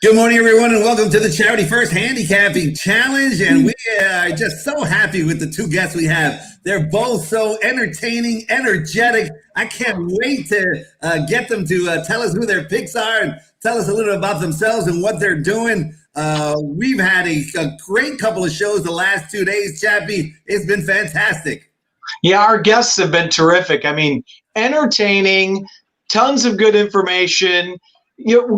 Good morning, everyone, and welcome to the Charity First Handicapping Challenge. And we are just so happy with the two guests we have. They're both so entertaining, energetic. I can't wait to get them to tell us who their picks are and tell us a little about themselves and what they're doing. We've had a great couple of shows the last 2 days, Chappie. It's been fantastic. Yeah, our guests have been terrific. I mean, entertaining, tons of good information,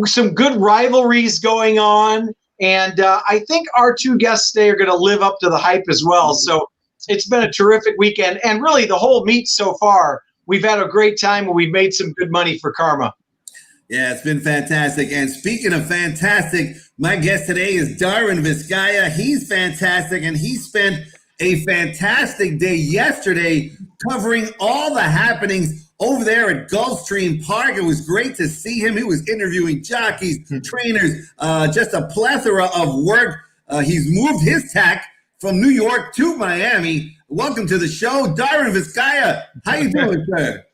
some good rivalries going on. And I think our two guests today are going to live up to the hype as well. So it's been a terrific weekend. And really, the whole meet so far, we've had a great time and we've made some good money for Karma. Yeah, it's been fantastic. And speaking of fantastic, my guest today is Darwin Viscaya. He's fantastic, and he spent a fantastic day yesterday covering all the happenings over there at Gulfstream Park. It was great to see him. He was interviewing jockeys, trainers, just a plethora of work. He's moved his tack from New York to Miami. Welcome to the show, Darwin Viscaya. How you doing, sir?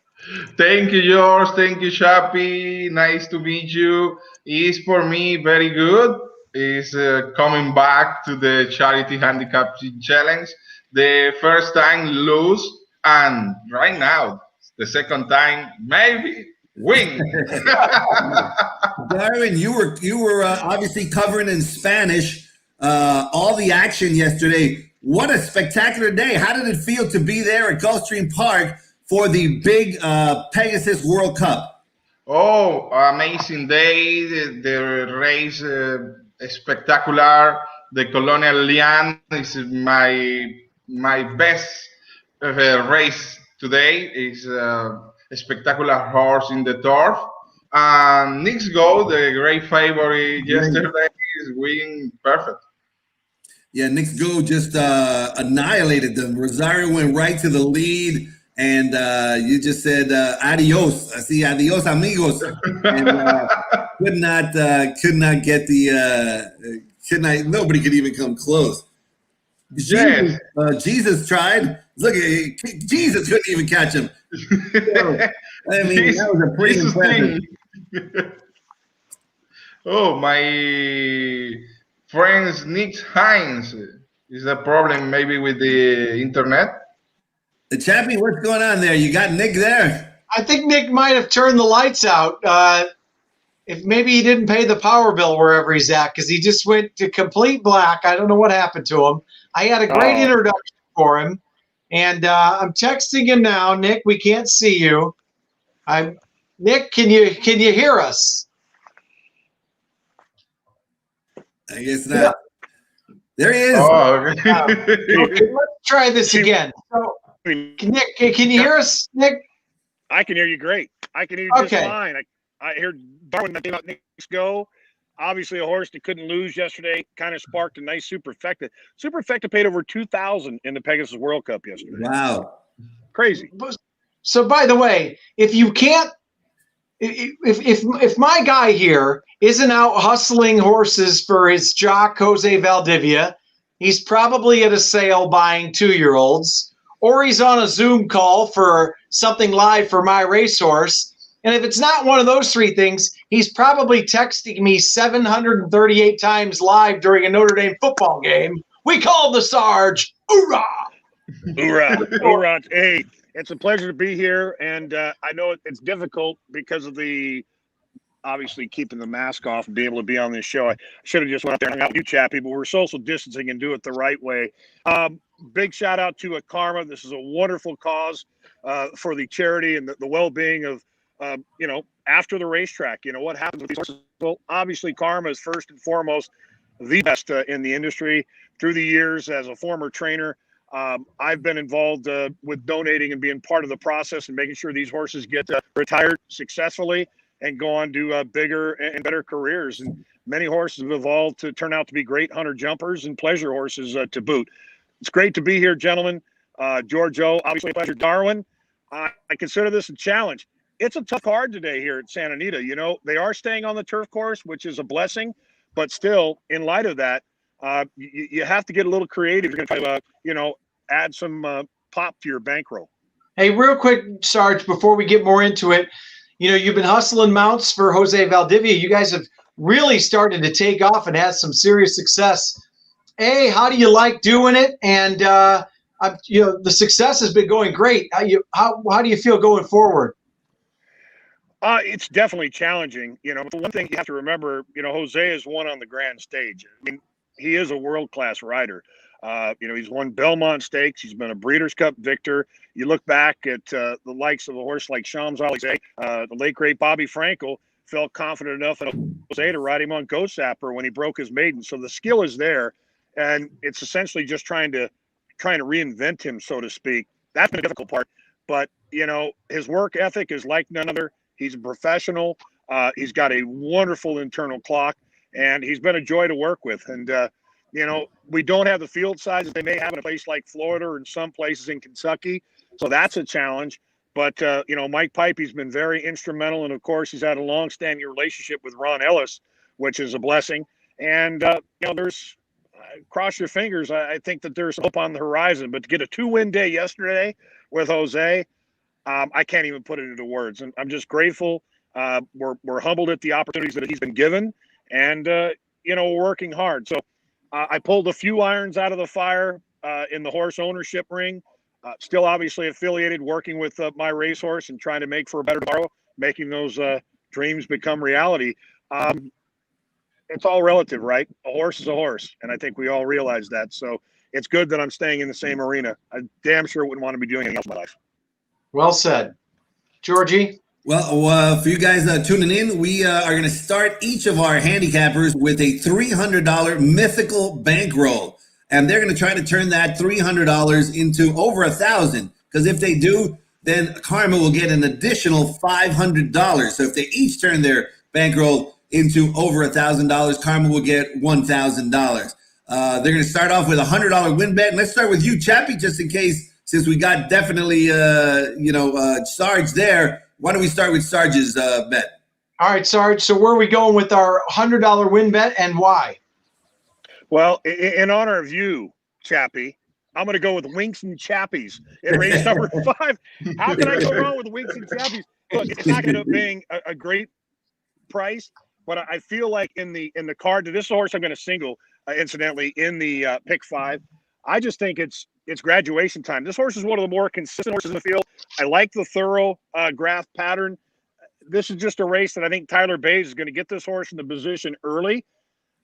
Thank you, George. Thank you, Chappie. Nice to meet you. It's for me very good. It's coming back to the Charity Handicapping Challenge. The first time lose, and right now, the second time maybe win. Darwin, you were obviously covering in Spanish all the action yesterday. What a spectacular day. How did it feel to be there at Gulfstream Park for the big Pegasus World Cup? Oh, amazing day. The race spectacular. The Colonial Lian is my best race today. Is a spectacular horse in the turf. And Nick's Go, the great favorite yesterday, is winning perfect. Yeah, Nick's Go just annihilated them. Rosario went right to the lead. And you just said adios. I see adios, amigos. And could not get the nobody could even come close. Yes. Jesus tried. Look, Jesus couldn't even catch him. So, I mean, that was a pretty impressive. Oh, my friends, Nick Hines. Is a problem maybe with the internet? Chappie, what's going on there? You got Nick there? I think Nick might have turned the lights out. If maybe he didn't pay the power bill wherever he's at, because he just went to complete black. I don't know what happened to him. I had a great introduction for him, and I'm texting him now. Nick, we can't see you. Nick, can you hear us? I guess not. Yeah. There he is. Oh, okay, let's try this again. So, Nick, can you hear us, Nick? I can hear you great. I can hear you just fine. I hear Darwin that came out Nick's Go. Obviously, a horse that couldn't lose yesterday kind of sparked a nice Superfecta. Superfecta paid over $2,000 in the Pegasus World Cup yesterday. Wow, crazy. So, by the way, if you can't, if my guy here isn't out hustling horses for his jock Jose Valdivia, he's probably at a sale buying 2-year-olds. Or he's on a Zoom call for something live for my racehorse. And if it's not one of those three things, he's probably texting me 738 times live during a Notre Dame football game. We call the Sarge. Hoorah! Hoorah! Hoorah! Hey, it's a pleasure to be here. And I know it's difficult because of the obviously keeping the mask off and being able to be on this show. I should have just went out there and hung out with you, Chappie, but we're social distancing and do it the right way. Big shout out to Karma. This is a wonderful cause for the charity and the well-being of, after the racetrack. What happens with these horses? Well, obviously Karma is first and foremost the best in the industry. Through the years as a former trainer, I've been involved with donating and being part of the process and making sure these horses get retired successfully and go on to bigger and better careers. And many horses have evolved to turn out to be great hunter jumpers and pleasure horses to boot. It's great to be here, gentlemen. Giorgio, obviously a pleasure. Darwin, I consider this a challenge. It's a tough card today here at Santa Anita. They are staying on the turf course, which is a blessing, but still, in light of that, you have to get a little creative. You're going to try to, add some pop to your bankroll. Hey, real quick, Sarge, before we get more into it, you've been hustling mounts for Jose Valdivia. You guys have really started to take off and has some serious success. How do you like doing it? And the success has been going great. How do you feel going forward? It's definitely challenging. But the one thing you have to remember, Jose is one on the grand stage. I mean, he is a world-class rider. He's won Belmont Stakes. He's been a Breeders' Cup victor. You look back at the likes of a horse like Shams Ali, the late great Bobby Frankel felt confident enough in Jose to ride him on Ghost Sapper when he broke his maiden. So the skill is there, and it's essentially just trying to reinvent him, so to speak. That's been the difficult part. But his work ethic is like none other. He's a professional. He's got a wonderful internal clock, and he's been a joy to work with. And we don't have the field sizes they may have in a place like Florida or in some places in Kentucky. So that's a challenge. But, Mike Pipey's been very instrumental. And, of course, he's had a long-standing relationship with Ron Ellis, which is a blessing. And, there's cross your fingers. I think that there's hope on the horizon. But to get a 2-win day yesterday with Jose, I can't even put it into words. And I'm just grateful. We're humbled at the opportunities that he's been given. And, we're working hard. So, I pulled a few irons out of the fire in the horse ownership ring. Still obviously affiliated, working with my racehorse and trying to make for a better tomorrow, making those dreams become reality. It's all relative, right? A horse is a horse, and I think we all realize that. So it's good that I'm staying in the same arena. I damn sure wouldn't want to be doing anything else in my life. Well said. Georgie? Well, for you guys tuning in, we are going to start each of our handicappers with a $300 mythical bankroll. And they're going to try to turn that $300 into over $1,000. Because if they do, then Karma will get an additional $500. So if they each turn their bankroll into over $1,000, Karma will get $1,000. They're going to start off with a $100 win bet. And let's start with you, Chappie, just in case, since we got definitely, Sarge there. Why don't we start with Sarge's bet? All right, Sarge. So where are we going with our $100 win bet and why? Well, in honor of you, Chappie, I'm going to go with Winks and Chappies in race number 5. How can I go wrong with Winks and Chappies? Look, it's not going to be a great price, but I feel like in the card, this horse I'm going to single, incidentally, in the pick 5. I just think it's graduation time. This horse is one of the more consistent horses in the field. I like the thorough graph pattern. This is just a race that I think Tyler Bays is going to get this horse in the position early.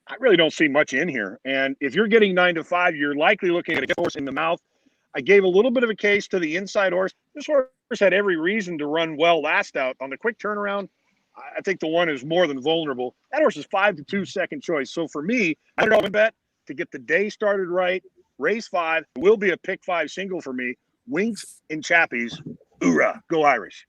I really don't see much in here. And if you're getting 9 to 5, you're likely looking at a horse in the mouth. I gave a little bit of a case to the inside horse. This horse had every reason to run well last out. On the quick turnaround, I think the one is more than vulnerable. That horse is 5 to 2 second choice. So for me, $100 win bet to get the day started right. Race 5 will be a pick 5 single for me. Winks and Chappies. Hoorah. Go Irish.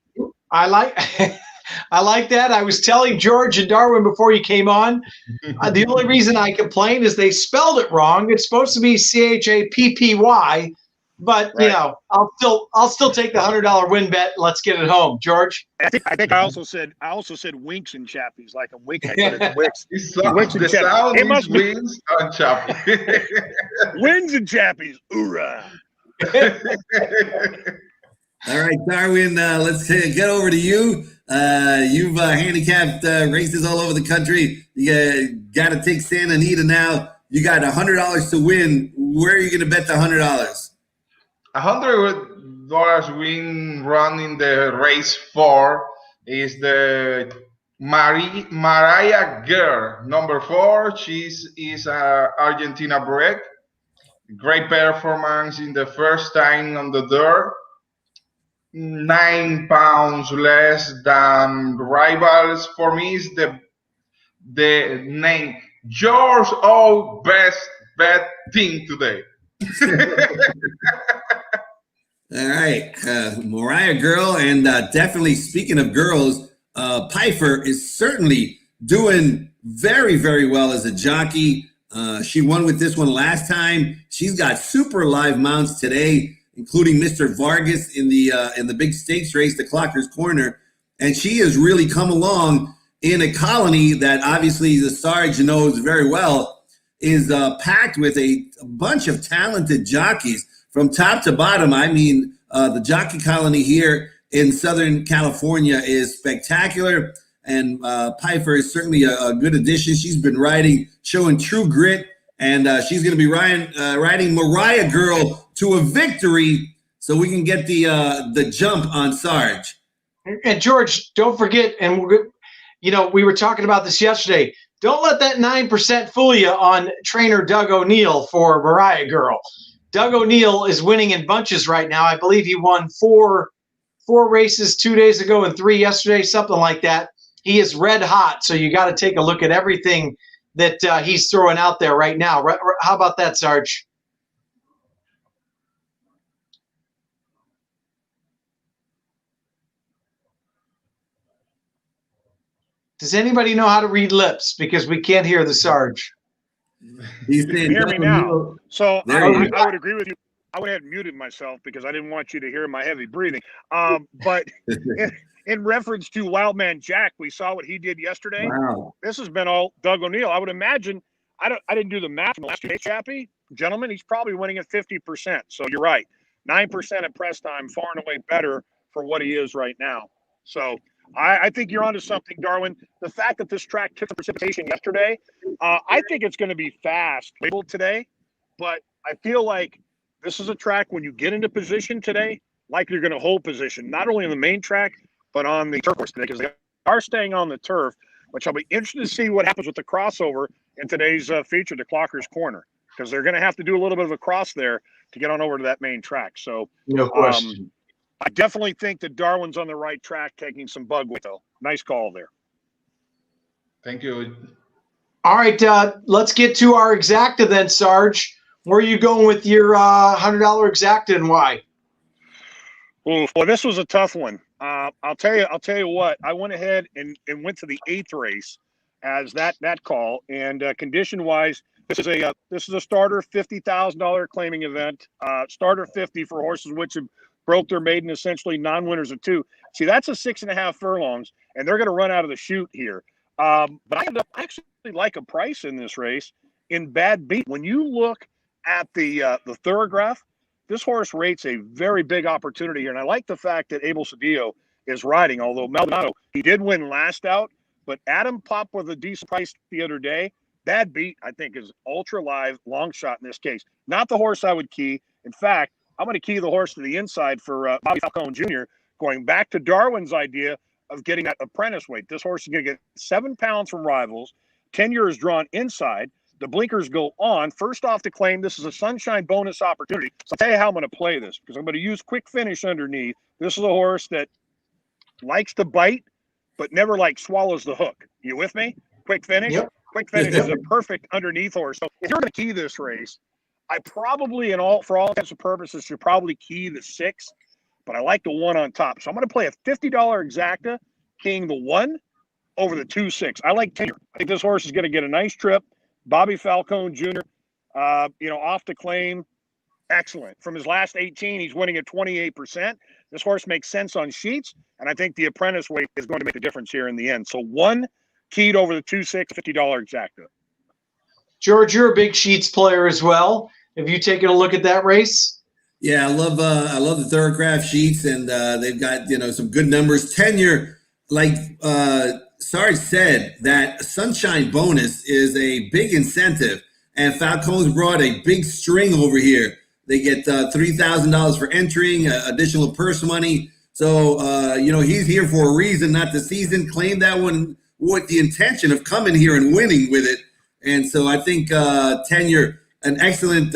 I like that. I was telling George and Darwin before you came on, the only reason I complained is they spelled it wrong. It's supposed to be Chappy, but right. I'll still take the $100 win bet. Let's get it home, George. I think I also said Winks and Chappies, like I'm winking. Wicks. Winks and Chappies. It must be Wings and Chappies. Wins and Chappies. Hoorah. All right, Darwin, let's get over to you. You've handicapped races all over the country. You got to take Santa Anita now. You got $100 to win. Where are you going to bet the $100? $100 win run in the race 4 is the Mariah Girl, number 4. She is Argentina bred. Great performance in the first time on the dirt. 9 pounds less than rivals. For me, is the name George O. Best Bet Team today. All right, Mariah Girl, and definitely speaking of girls, Pfeiffer is certainly doing very, very well as a jockey. She won with this one last time. She's got super live mounts today, including Mr. Vargas in the big stakes race, the Clocker's Corner. And she has really come along in a colony that obviously the Sarge knows very well is packed with a bunch of talented jockeys from top to bottom. I mean, the jockey colony here in Southern California is spectacular. And Pfeiffer is certainly a good addition. She's been showing true grit, and she's going to be riding Mariah Girl to a victory, so we can get the jump on Sarge. And George, don't forget, and we were talking about this yesterday. Don't let that 9% fool you on trainer Doug O'Neill for Mariah Girl. Doug O'Neill is winning in bunches right now. I believe he won four races 2 days ago and 3 yesterday, something like that. He is red hot, so you got to take a look at everything that he's throwing out there right now. How about that, Sarge? Does anybody know how to read lips? Because we can't hear the Sarge. He's You can hear me now. So I would agree with you. I would have muted myself because I didn't want you to hear my heavy breathing. But in reference to Wildman Jack, we saw what he did yesterday. Wow. This has been all Doug O'Neill. I would imagine. I didn't do the math in the last 2 days, Chappie. Gentlemen, he's probably winning at 50%. So you're right. 9% at press time, far and away better for what he is right now. So I think you're onto something, Darwin. The fact that this track took the precipitation yesterday, I think it's going to be fast labeled today. But I feel like this is a track when you get into position today, like you're going to hold position, not only on the main track, but on the turf course today, because they are staying on the turf, which I'll be interested to see what happens with the crossover in today's feature, the Clocker's Corner, because they're going to have to do a little bit of a cross there to get on over to that main track. So no question. I definitely think that Darwin's on the right track, taking some bug with, though. Nice call there. Thank you. All right, let's get to our exacta then, Sarge. Where are you going with your $100 exacta and why? Well, this was a tough one. I'll tell you what. I went ahead and went to the 8th race as that call, and condition wise, this is a starter $50,000 claiming event. Starter 50 for horses which have broke their maiden, essentially non-winners of 2. See, that's a 6.5 furlongs, and they're going to run out of the chute here. But I actually like a price in this race in Bad Beat. When you look at the thoroughgraph, this horse rates a very big opportunity here, and I like the fact that Abel Cedillo is riding. Although Maldonado, he did win last out, but Adam popped with a decent price the other day. Bad Beat, I think, is ultra live, long shot in this case. Not the horse I would key. In fact, I'm going to key the horse to the inside for Bobby Falcone Jr., going back to Darwin's idea of getting that apprentice weight. This horse is going to get 7 pounds from rivals. 10 years drawn inside. The blinkers go on. First off to claim, this is a sunshine bonus opportunity. So I'll tell you how I'm going to play this, because I'm going to use quick finish underneath. This is a horse that likes to bite, but never swallows the hook. You with me? Quick finish? Yep. Quick finish is a perfect underneath horse. So if you're going to key this race, I probably, for all intents and purposes, should probably key the 6, but I like the 1 on top. So I'm going to play a $50 exacta, keying the 1 over the 2-6. I like tenure. I think this horse is going to get a nice trip. Bobby Falcone Jr., off to claim. Excellent. From his last 18, he's winning at 28%. This horse makes sense on sheets, and I think the apprentice weight is going to make a difference here in the end. So 1 keyed over the 2-6, $50 exacta. George, you're a big sheets player as well. Have you taken a look at that race? Yeah, I love the thoroughgraph sheets, and they've got some good numbers. Tenure, like Sarge said, that sunshine bonus is a big incentive, and Falcone's brought a big string over here. They get $3,000 for entering, additional purse money. So he's here for a reason, not the season. Claim that one with the intention of coming here and winning with it. And so I think Tenure, an excellent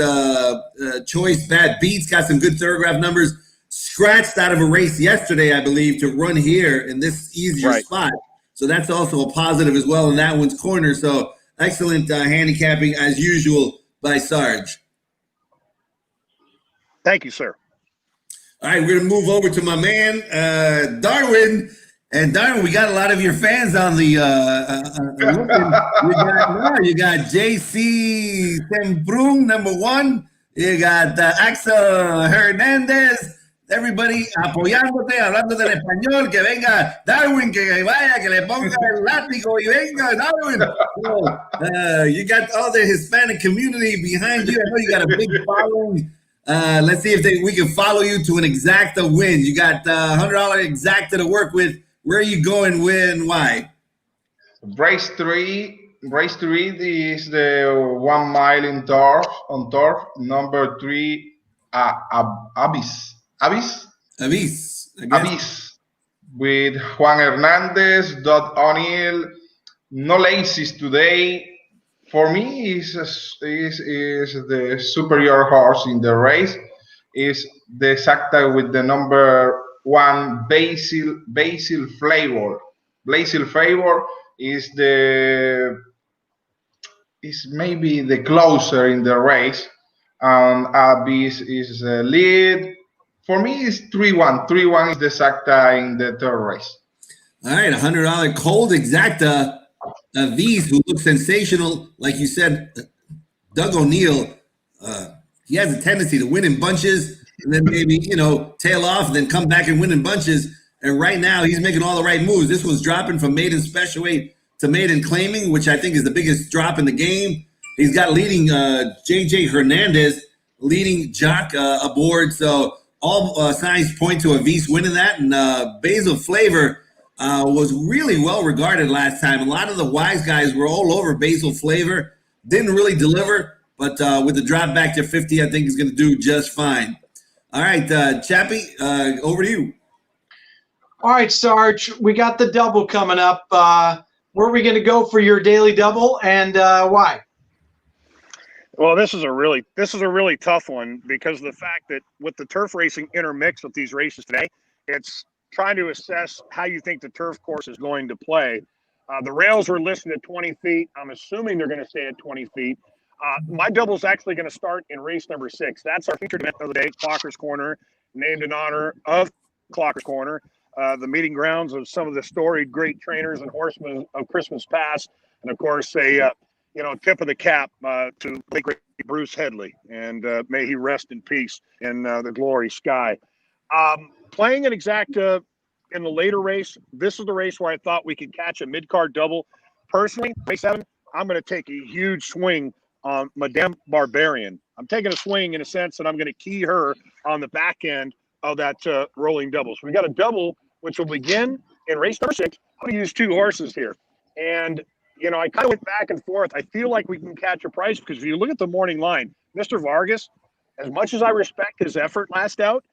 choice. Bad Beats got some good thoroughgraph numbers. Scratched out of a race yesterday, I believe, to run here in this easier spot. So that's also a positive as well in that one's corner. So excellent handicapping as usual by Sarge. Thank you, sir. All right, we're going to move over to my man, Darwin. And Darwin, we got a lot of your fans on the you got JC Semprún, number 1. You got Axel Hernandez. Everybody apoyándote, hablando del español. Que venga Darwin, que vaya, que le ponga el látigo y venga Darwin. So, you got all the Hispanic community behind you. I know you got a big following. Let's see if we can follow you to an exacta win. You got $100 exacta to work with. Where are you going, when, why? Race three is the 1 mile in turf on turf. Number 3, Abyss. Avis, I guess. Abyss with Juan Hernandez, Dot O'Neill. No laces today. For me, is the superior horse in the race. Is the exacta with the number 1 Basil Flavor. Basil Flavor is maybe the closer in the race, and Abyss is the lead. For me, it's 3-1. 3-1 is the exacta in the third race. All right, $100 cold exacta. V's, who looks sensational, like you said, Doug O'Neill. He has a tendency to win in bunches and then maybe tail off and then come back and win in bunches. And right now, he's making all the right moves. This was dropping from maiden special weight to maiden claiming, which I think is the biggest drop in the game. He's got leading JJ Hernandez, leading jock aboard. So all signs point to Avis winning that. And Basil Flavor was really well regarded last time. A lot of the wise guys were all over Basil Flavor. Didn't really deliver, but with the drop back to 50, I think he's going to do just fine. All right, Chappie, over to you. All right, Sarge, we got the double coming up. Where are we going to go for your daily double, and why? Well, this is a really tough one because of the fact that with the turf racing intermixed with these races today, it's trying to assess how you think the turf course is going to play. The rails were listed at 20 feet. I'm assuming they're going to stay at 20 feet. My double is actually going to start in race number 6. That's our featured event of the day, Clocker's Corner, named in honor of Clocker's Corner, the meeting grounds of some of the storied great trainers and horsemen of Christmas past, and of course a tip of the cap to the great Bruce Headley, and may he rest in peace in the glory sky. Playing an exacta in the later race, this is the race where I thought we could catch a mid-card double. Personally, race 7, I'm going to take a huge swing on Madame Barbarian. I'm taking a swing in a sense that I'm going to key her on the back end of that rolling double. So we got a double, which will begin in race number 6. I'm going to use 2 horses here. And, I kind of went back and forth. I feel like we can catch a price because if you look at the morning line, Mr. Vargas, as much as I respect his effort last out,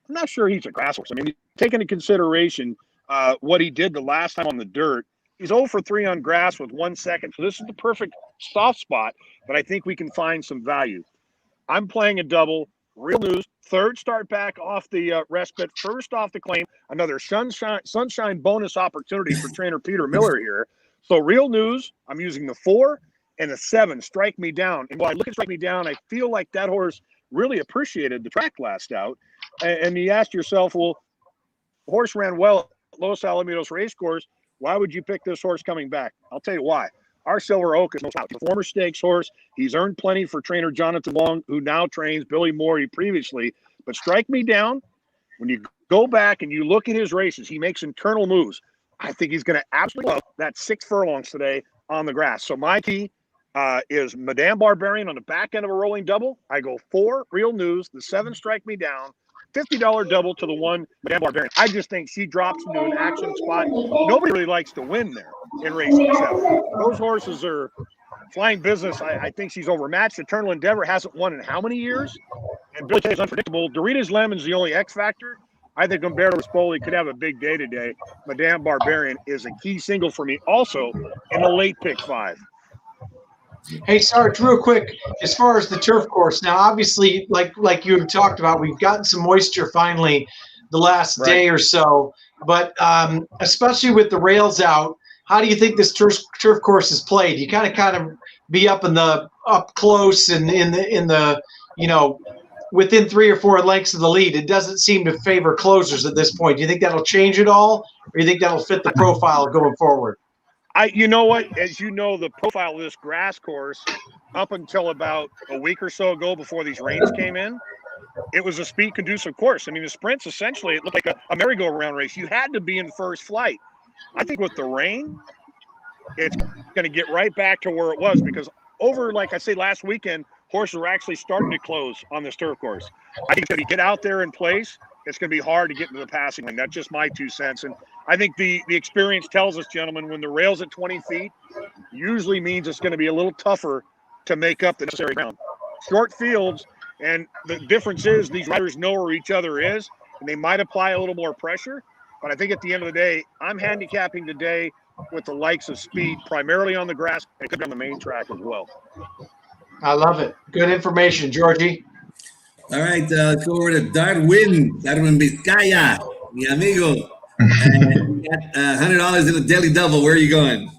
I'm not sure he's a grass horse. I mean, take into consideration what he did the last time on the dirt. He's 0 for 3 on grass with 1 second. So this is the perfect soft spot, but I think we can find some value. I'm playing a double. Real News, 3rd start back off the respite, 1st off the claim. Another sunshine bonus opportunity for trainer Peter Miller here. So Real News, I'm using the 4 and the 7, Strike Me Down. And while I look at Strike Me Down, I feel like that horse really appreciated the track last out. And you ask yourself, well, the horse ran well at Los Alamitos Racecourse. Why would you pick this horse coming back? I'll tell you why. Our Silver Oak is no slouch. A former stakes horse. He's earned plenty for trainer Jonathan Long, who now trains Billy Morey previously. But Strike Me Down, when you go back and you look at his races, he makes internal moves. I think he's going to absolutely love that 6 furlongs today on the grass. So my key is Madame Barbarian on the back end of a rolling double. I go 4, Real News, the 7, Strike Me Down, $50 double to the 1, Madame Barbarian. I just think she drops into an action spot. Nobody really likes to win there in racing 7. Those horses are flying business. I think she's overmatched. Eternal Endeavor hasn't won in how many years? And Billy Kay is unpredictable. Doritos Lemon's the only X factor. I think Umberto Spoli could have a big day today. Madame Barbarian is a key single for me also in the late pick 5. Hey, Sarge, real quick, as far as the turf course, now obviously, like you have talked about, we've gotten some moisture finally the last day or so, but especially with the rails out, how do you think this turf course is played? You kind of be up close and in the within 3 or 4 lengths of the lead. It doesn't seem to favor closers at this point. Do you think that'll change it all, or do you think that'll fit the profile going forward? You know what? As you know, the profile of this grass course, up until about a week or so ago before these rains came in, it was a speed-conducive course. I mean, the sprints, essentially, it looked like a merry-go-round race. You had to be in first flight. I think with the rain, it's going to get right back to where it was because over, like I say, last weekend, horses were actually starting to close on this turf course. I think that you get out there in place, it's going to be hard to get into the passing lane. That's just my 2 cents. And I think the experience tells us, gentlemen, when the rail's at 20 feet, usually means it's going to be a little tougher to make up the necessary ground. Short fields, and the difference is these riders know where each other is, and they might apply a little more pressure. But I think at the end of the day, I'm handicapping today with the likes of speed, primarily on the grass, and could be on the main track as well. I love it. Good information, Georgie. All right, let's go over to Darwin Viscaya, mi amigo. You got $100 in a daily double. Where are you going?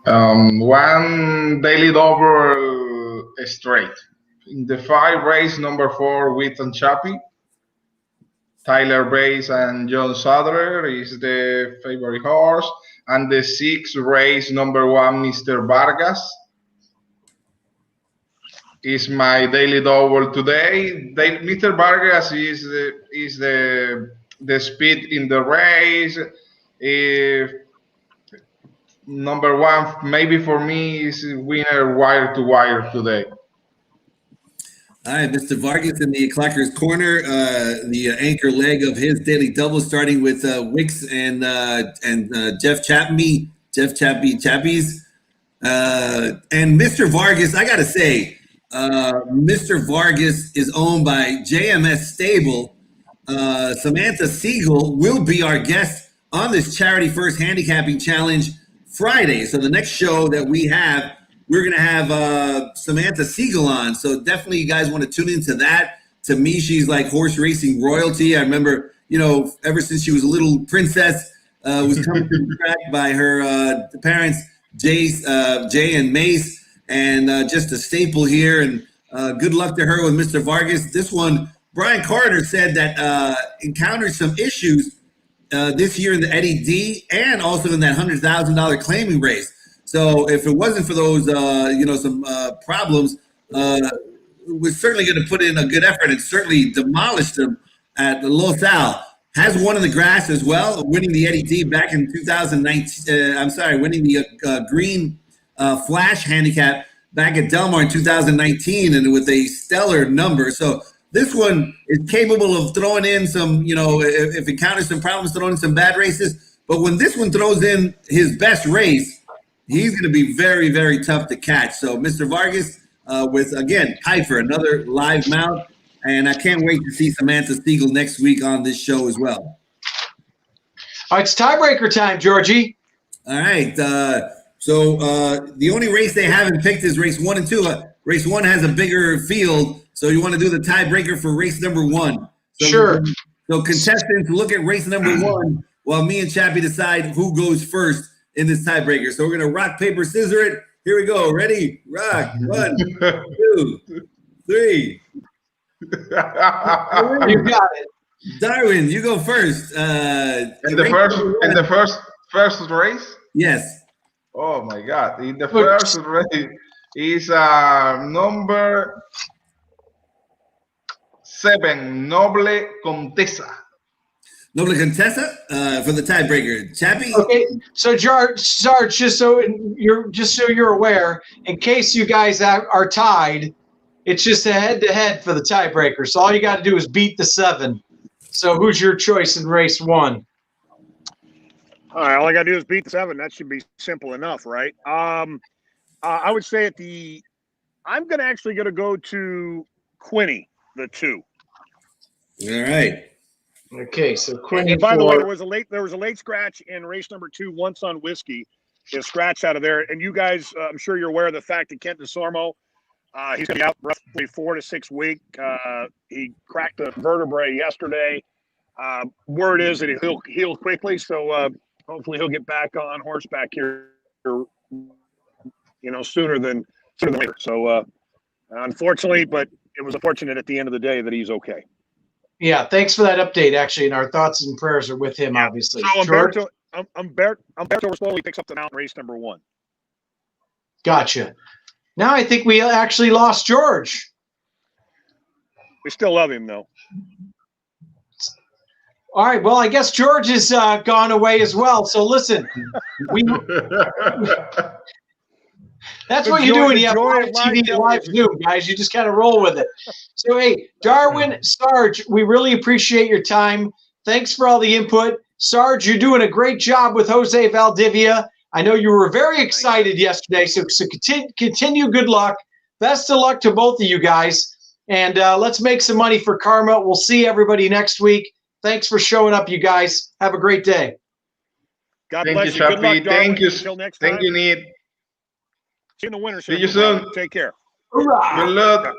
One daily double straight. In the 5 race, number 4, with and Chappie. Tyler Bass and John Sadler is the favorite horse. And the 6 race, number 1, Mr. Vargas, is my daily double today. Mr. Vargas is the speed in the race. Number 1, maybe for me, is winner wire to wire today. All right, Mr. Vargas in the Clacker's Corner, the anchor leg of his daily double, starting with Wicks and Jeff Chappies. And Mr. Vargas, I got to say, Mr. Vargas is owned by JMS Stable. Samantha Siegel will be our guest on this Charity First Handicapping Challenge Friday. So the next show that we have, we're going to have Samantha Siegel on. So definitely you guys want to tune into that. To me, she's like horse racing royalty. I remember, ever since she was a little princess, was coming to the track by her parents, Jay and Mace, and just a staple here. And good luck to her with Mr. Vargas. This one, Brian Carter said that encountered some issues this year in the Eddie D and also in that $100,000 claiming race. So if it wasn't for those, some problems, we're certainly going to put in a good effort and certainly demolished them at the Los Al. Has won in the grass as well, winning the Eddie D back in 2019. Winning the Green Flash handicap back at Del Mar in 2019 and with a stellar number. So this one is capable of throwing in some, if it encounters some problems, throwing in some bad races. But when this one throws in his best race, he's going to be very, very tough to catch. So Mr. Vargas with, again, Kiefer, another live mount. And I can't wait to see Samantha Siegel next week on this show as well. All right, it's tiebreaker time, Georgie. All right. So the only race they haven't picked is race 1 and 2. Race 1 has a bigger field. So you want to do the tiebreaker for race number 1. So, sure. So contestants, look at race number 1 while me and Chappie decide who goes first in this tiebreaker. So we're going to rock, paper, scissor it. Here we go. Ready? Rock. 1, 2, 3. You got it. Darwin, you go first. In the first race? Yes. Oh my God! In the first race is number 7, Noble Contessa. Noble Contessa for the tiebreaker. Chappie. Okay, so Sarge, just so you're aware, in case you guys are tied, it's just a head-to-head for the tiebreaker. So all you got to do is beat the 7. So who's your choice in race 1? All right, all I got to do is beat the 7. That should be simple enough, right? I would say I'm actually going to go to Quinny, the 2. All right. Okay, so Quinny. And by the way, there was a late scratch in race number 2, Once on Whiskey. It scratched out of there. And you guys, I'm sure you're aware of the fact that Kent DeSormo, he's going to be out roughly 4 to 6 weeks. He cracked a vertebrae yesterday. Word is that he'll heal quickly, so hopefully he'll get back on horseback here, sooner than later. So unfortunately, but it was unfortunate at the end of the day that he's okay. Yeah, thanks for that update. Actually, and our thoughts and prayers are with him, obviously. So Umberto slowly picks up the mount in race number 1. Gotcha. Now I think we actually lost George. We still love him, though. All right. Well, I guess George is gone away as well. So listen, That's The what you joy- do when the you have joy live of live TV, live television. Zoom, guys. You just kind of roll with it. So, hey, Darwin, Sarge, we really appreciate your time. Thanks for all the input. Sarge, you're doing a great job with Jose Valdivia. I know you were very excited yesterday, so continue. Good luck. Best of luck to both of you guys. And let's make some money for Karma. We'll see everybody next week. Thanks for showing up, you guys. Have a great day. God Thank bless you, you. Good luck, Chappie. Darwin. Thank you. Until next time. Thank you, Need. See you in the winter See you circle, brother. soon. Take care. Hoorah! Good luck.